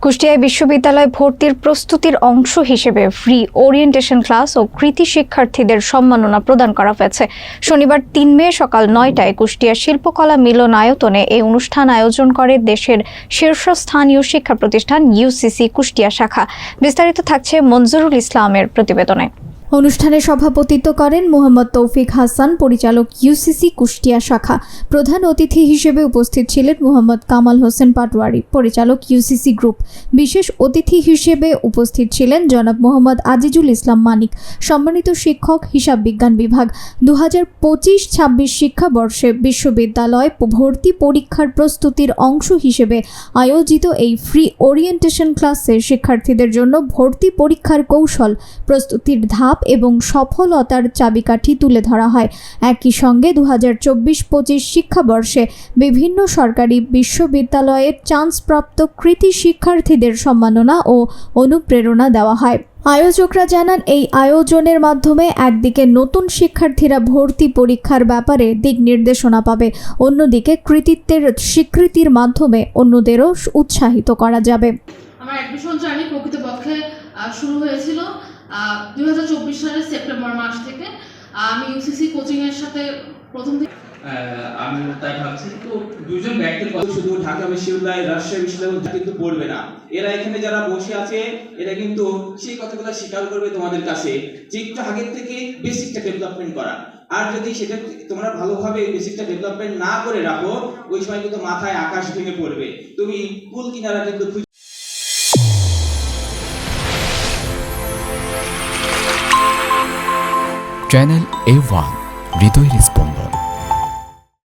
কুষ্টিয়ায় বিশ্ববিদ্যালয় ভর্তির প্রস্তুতির অংশ হিসেবে ফ্রি ওরিয়েন্টেশন ক্লাস ও কৃতি শিক্ষার্থীদের সম্মাননা প্রদান করা হয়েছে। শনিবার ৩ মে সকাল ৯টায় কুষ্টিয়া শিল্পকলা মিলনায়তনে এই অনুষ্ঠান আয়োজন করে দেশের শীর্ষস্থানীয় শিক্ষা প্রতিষ্ঠান ইউসিসি কুষ্টিয়া শাখা। বিস্তারিত থাকছে মঞ্জুরুল ইসলামের প্রতিবেদনে। অনুষ্ঠানে সভাপতিত্ব করেন মোহাম্মদ তৌফিক হাসান, পরিচালক ইউসিসি কুষ্টিয়া শাখা। প্রধান অতিথি হিসেবে উপস্থিত ছিলেন মোহাম্মদ কামাল হোসেন পাটোয়ারি, পরিচালক ইউসিসি গ্রুপ। বিশেষ অতিথি হিসেবে উপস্থিত ছিলেন জনাব মোহাম্মদ আজিজুল ইসলাম মানিক, সম্মানিত শিক্ষক, হিসাব বিজ্ঞান বিভাগ। 2025-26 শিক্ষাবর্ষে বিশ্ববিদ্যালয় ভর্তি পরীক্ষার প্রস্তুতির অংশ হিসেবে আয়োজিত এই ফ্রি ওরিয়েন্টেশন ক্লাসে শিক্ষার্থীদের জন্য ভর্তি পরীক্ষার কৌশল, প্রস্তুতির ধাপ এবং সফলতার চাবিকাঠি তুলে ধরা হয়। একই সঙ্গে 2024-25 শিক্ষাবর্ষে বিভিন্ন সরকারি বিশ্ববিদ্যালয়ের চান্সপ্রাপ্ত কৃতি শিক্ষার্থীদের সম্মাননা ও অনুপ্রেরণা দেওয়া হয়। আয়োজকরা জানান, এই আয়োজনের মাধ্যমে একদিকে নতুন শিক্ষার্থীরা ভর্তি পরীক্ষার ব্যাপারে দিক নির্দেশনা পাবে, অন্যদিকে কৃতিত্বের স্বীকৃতির মাধ্যমে অন্যদেরও উৎসাহিত করা যাবে। আমার অ্যাডমিশন জার্নি প্রকৃতপক্ষে শুরু হয়েছিল 2024 সালের সেপ্টেম্বর মাস থেকে। আমি ইউসিসি কোচিং এর সাথে প্রথম আমি তাই ভাবছি। তো দুজন ব্যক্তির কথা শুধু ঢাকা বিশ্ববিদ্যালয়, রাজশাহী বিশ্ববিদ্যালয় কিন্তু পড়বে না, এরা এখানে যারা বসে আছে এরা কিন্তু সেই কথাগুলো স্বীকার করবে তোমাদের কাছে যে একটু আগের থেকে বেসিকটা ডেভেলপমেন্ট করা। আর যদি সেটা তোমরা ভালোভাবে বেসিকটা ডেভেলপমেন্ট না করে রাখো, ওই সময় কিন্তু মাথায় আকাশ ভেঙে পড়বে, তুমি কুল কিনারা কিন্তু চ্যানেল A1 হৃদয়ের স্পন্দন।